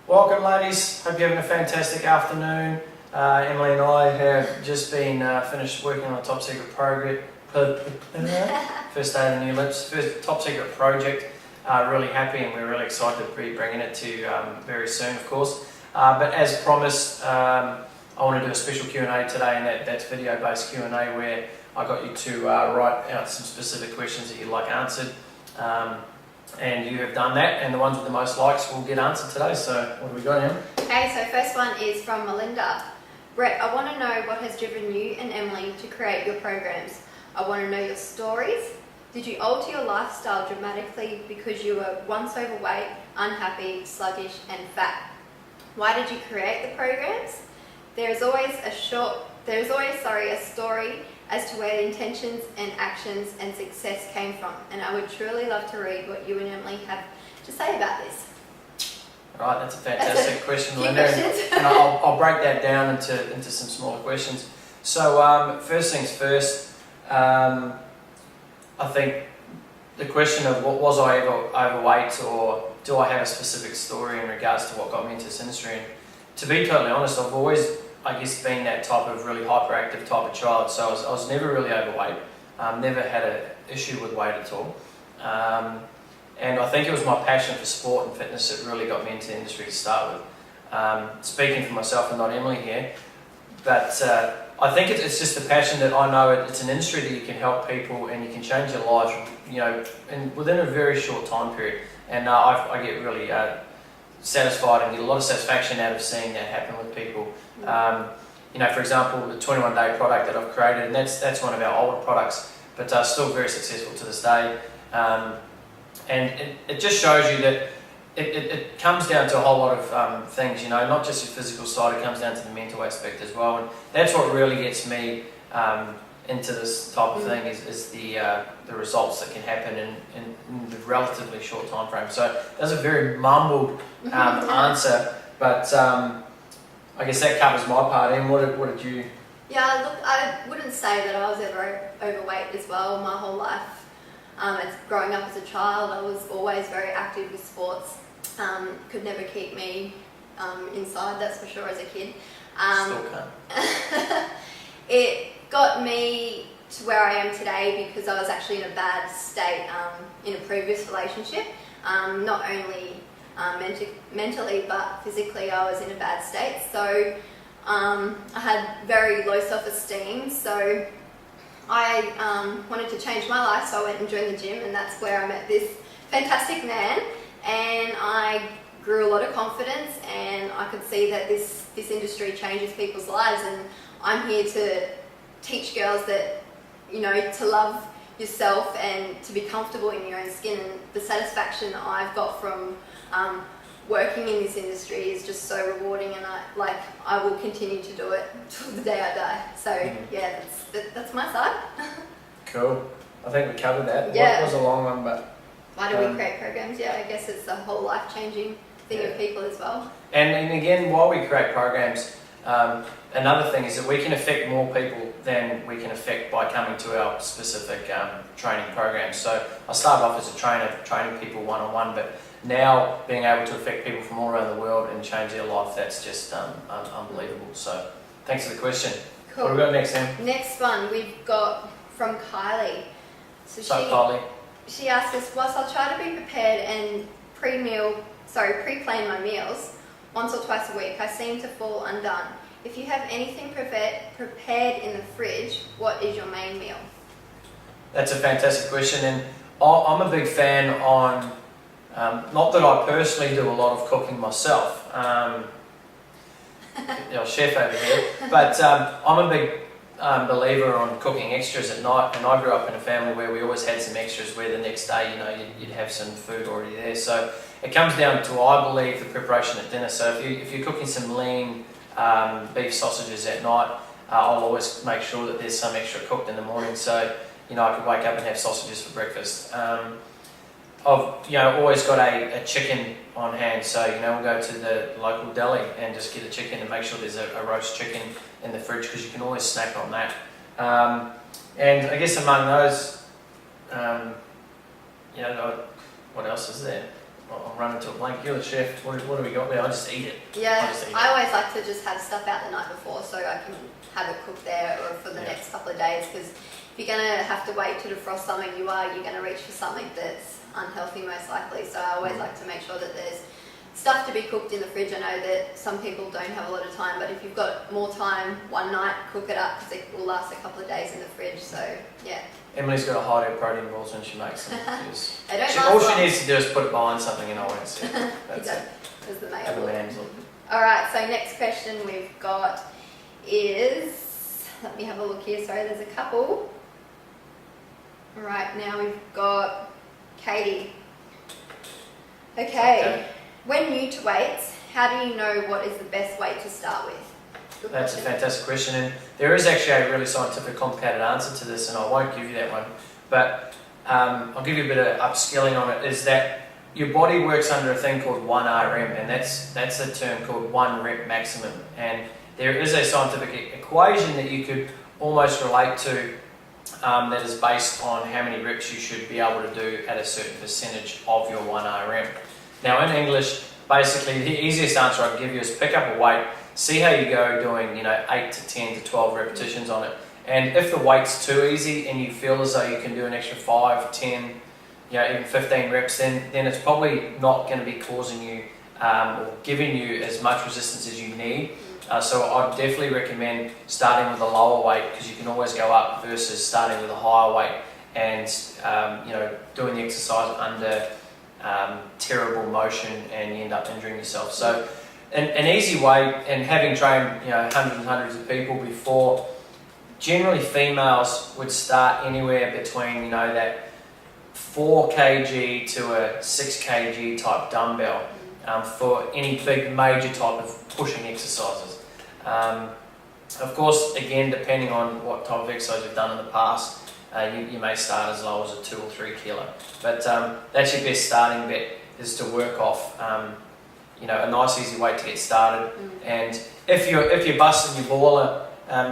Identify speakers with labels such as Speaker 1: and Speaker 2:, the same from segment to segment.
Speaker 1: Welcome ladies, hope you're having a fantastic afternoon. Emily and I have just been finished working on a top secret project. First day of the new lips, first top secret project. Really happy and we're really excited to be bringing it to you very soon of course. But as promised, I want to do a special Q&A today, and that's video based Q&A where I got you to write out some specific questions that you'd like answered. And you have done that, and the ones with the most likes will get answered today. So what have we got here?
Speaker 2: Okay, so first one is from Melinda. Brett, I want to know what has driven you and Emily to create your programs. I want to know your stories. Did you alter your lifestyle dramatically because you were once overweight, unhappy, sluggish and fat? Why did you create the programs? There is always a story as to where the intentions and actions and success came from, and I would truly love to read what you and Emily have to say about this.
Speaker 1: Right, that's a fantastic question, Linda, and I'll break that down into some smaller questions. So first things first, I think the question of what was I ever overweight, or do I have a specific story in regards to what got me into this industry? And to be totally honest, I've always, I guess, being that type of really hyperactive type of child, so I was never really overweight, never had an issue with weight at all. And I think it was my passion for sport and fitness that really got me into the industry to start with. Speaking for myself and not Emily here, but I think it's just the passion that I know it's an industry that you can help people and you can change their lives, you know, within a very short time period. And I get really satisfied and get a lot of satisfaction out of seeing that happen with people. You know, for example, the 21-day product that I've created, and that's one of our older products, but still very successful to this day. And it just shows you that it comes down to a whole lot of things, you know, not just your physical side, it comes down to the mental aspect as well. And that's what really gets me into this type of thing is the results that can happen in a relatively short time frame. So that's a very mumbled answer, but I guess that covers my part. And what did you?
Speaker 2: Yeah, look, I wouldn't say that I was ever overweight as well my whole life. Growing up as a child, I was always very active with sports. Could never keep me inside, that's for sure, as a kid.
Speaker 1: Still can't.
Speaker 2: It got me to where I am today because I was actually in a bad state in a previous relationship. Not only mentally but physically I was in a bad state. So I had very low self-esteem. So I wanted to change my life, so I went and joined the gym, and that's where I met this fantastic man, and I grew a lot of confidence, and I could see that this industry changes people's lives, and I'm here to teach girls that, you know, to love yourself and to be comfortable in your own skin. And the satisfaction that I've got from working in this industry is just so rewarding, and I will continue to do it till the day I die. So yeah, that's my side.
Speaker 1: Cool. I think we covered that.
Speaker 2: Yeah.
Speaker 1: It was a long one, but
Speaker 2: why do we create programs? Yeah, I guess it's the whole life-changing thing of people as well.
Speaker 1: And again, while we create programs, another thing is that we can affect more people than we can affect by coming to our specific training programs. So I started off as a trainer, training people one-on-one, but now being able to affect people from all around the world and change their life, that's just unbelievable. So thanks for the question.
Speaker 2: Cool.
Speaker 1: What have we got next, Sam?
Speaker 2: Next one we've got from Kylie. So
Speaker 1: Kylie.
Speaker 2: She asked us, whilst I'll try to be prepared and pre-plan my meals once or twice a week, I seem to fall undone. If you have anything prepared in the fridge, what is your main meal? That's
Speaker 1: a fantastic question, and I'm a big fan on, not that I personally do a lot of cooking myself, chef over here, but I'm a big believer on cooking extras at night, and I grew up in a family where we always had some extras where the next day, you know, you'd have some food already there. So it comes down to, I believe, the preparation at dinner. So if you're cooking some lean beef sausages at night, I'll always make sure that there's some extra cooked in the morning, so you know I could wake up and have sausages for breakfast. I've always got a chicken on hand, so you know we'll go to the local deli and just get a chicken and make sure there's a roast chicken in the fridge, because you can always snack on that. And I guess among those, what else is there? I'm running to a blank. You're the chef. What do we got there? I just eat it.
Speaker 2: Yeah,
Speaker 1: just eat
Speaker 2: I always like to just have stuff out the night before so I can have it cooked there or for the next couple of days, because if you're going to have to wait to defrost something, you're going to reach for something that's unhealthy most likely. So I always like to make sure that there's stuff to be cooked in the fridge. I know that some people don't have a lot of time, but if you've got more time one night, cook it up, because it will last a couple of days in the fridge. So yeah.
Speaker 1: Emily's got a hide of protein balls when she makes them.
Speaker 2: They don't last
Speaker 1: all she
Speaker 2: long.
Speaker 1: needs to do is put it behind something and I won't see it. That's it.
Speaker 2: As the
Speaker 1: Have a
Speaker 2: male.
Speaker 1: lamb's look.
Speaker 2: Alright, so next question we've got is, let me have a look here, sorry, there's a couple. Alright, now we've got Katie. Okay, when new to weights, how do you know what is the best weight to start with? Good
Speaker 1: That's
Speaker 2: question.
Speaker 1: a fantastic question, and there is actually a really scientific, complicated answer to this, and I won't give you that one, but I'll give you a bit of upskilling on it. Is that your body works under a thing called 1RM, and that's a term called 1 rep maximum, and there is a scientific equation that you could almost relate to that is based on how many reps you should be able to do at a certain percentage of your 1RM. Now in English, basically the easiest answer I can give you is pick up a weight, see how you go doing 8 to 10 to 12 repetitions on it, and if the weight's too easy and you feel as though you can do an extra 5, 10, even 15 reps, then it's probably not going to be causing you or giving you as much resistance as you need. So I'd definitely recommend starting with a lower weight, because you can always go up, versus starting with a higher weight and doing the exercise under terrible motion and you end up injuring yourself. So an easy way, and having trained hundreds and hundreds of people before, generally females would start anywhere between that 4 kg to a 6 kg type dumbbell for any big major type of pushing exercises. Of course, again, depending on what type of exercise you've done in the past, you may start as low as a 2 or 3 kilo. But that's your best starting bet, is to work off a nice easy weight to get started. And if you're busting your baller,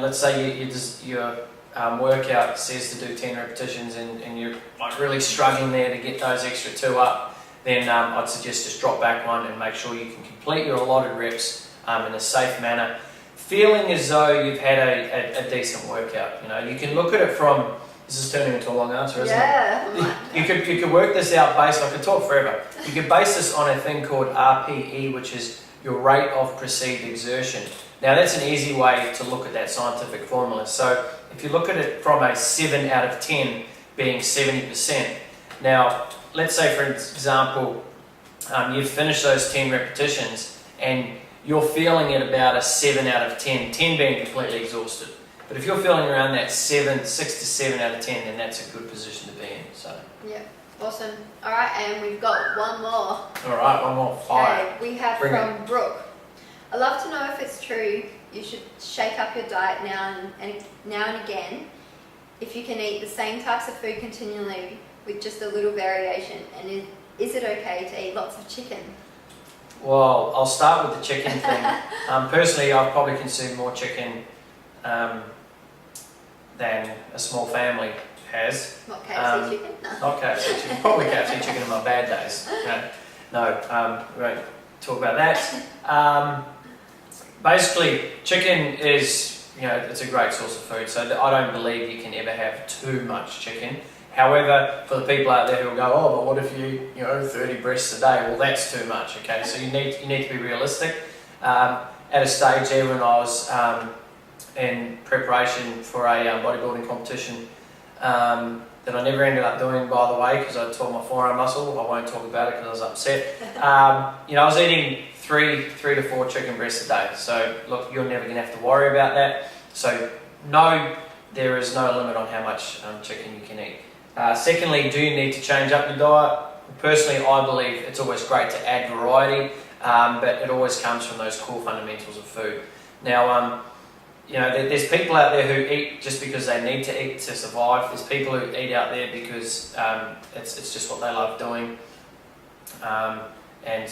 Speaker 1: let's say your workout says to do 10 repetitions and you're like really struggling there to get those extra 2 up, then I'd suggest just drop back 1 and make sure you can complete your allotted reps in a safe manner, feeling as though you've had a decent workout. You can look at it from, this is turning into a long answer, isn't it? You could work this out based, I could talk forever. You could base this on a thing called RPE, which is your rate of perceived exertion. Now that's an easy way to look at that scientific formula. So if you look at it from a 7 out of 10 being 70%, now let's say for example, you've finished those 10 repetitions and you're feeling at about a 7 out of 10, 10 being completely exhausted. But if you're feeling around that 6 to 7 out of 10, then that's a good position to be in. So.
Speaker 2: Yeah, awesome. All right, and we've got one more.
Speaker 1: All right, one more. Fire.
Speaker 2: Okay, we have from Brooke. I'd love to know if it's true you should shake up your diet now and again if you can eat the same types of food continually with just a little variation, and is it okay to eat lots of chicken?
Speaker 1: Well, I'll start with the chicken thing. Personally, I've probably consumed more chicken than a small family has.
Speaker 2: Not KFC chicken? No.
Speaker 1: Not KFC chicken. Probably KFC chicken in my bad days. No, we won't talk about that. Basically, chicken is, it's a great source of food, so I don't believe you can ever have too much chicken. However, for the people out there who will go, oh, but what if you 30 breasts a day? Well, that's too much, okay? So you need to be realistic. At a stage there when I was in preparation for a bodybuilding competition that I never ended up doing, by the way, because I tore my forearm muscle. I won't talk about it because I was upset. I was eating 3 to 4 chicken breasts a day. So look, you're never going to have to worry about that. So no, there is no limit on how much chicken you can eat. Secondly, do you need to change up your diet? Personally, I believe it's always great to add variety, but it always comes from those core fundamentals of food. Now, there's people out there who eat just because they need to eat to survive. There's people who eat out there because it's just what they love doing, and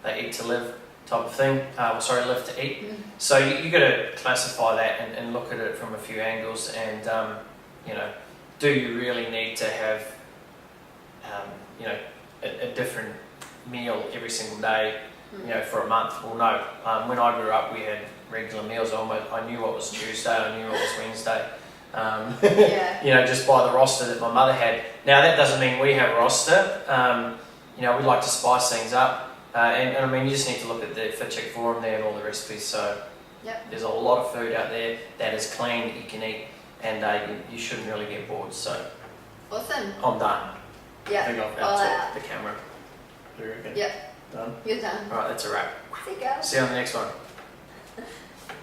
Speaker 1: they eat to live type of thing. Live to eat. So you got to classify that and look at it from a few angles, and do you really need to have a different meal every single day, for a month. Well, no. When I grew up, we had regular meals. I knew what was Tuesday. I knew what was Wednesday.
Speaker 2: Yeah.
Speaker 1: Just by the roster that my mother had. Now that doesn't mean we have a roster. We like to spice things up, and I mean you just need to look at the Fit Check forum there and all the recipes. So there's a lot of food out there that is clean that you can eat, and you shouldn't really get bored. So
Speaker 2: awesome.
Speaker 1: I'm done.
Speaker 2: Yeah.
Speaker 1: I think I've
Speaker 2: All
Speaker 1: out
Speaker 2: out.
Speaker 1: the camera. Do you reckon?
Speaker 2: Yep.
Speaker 1: Done.
Speaker 2: You're done.
Speaker 1: All right, that's a wrap.
Speaker 2: See you guys.
Speaker 1: See you on the next one.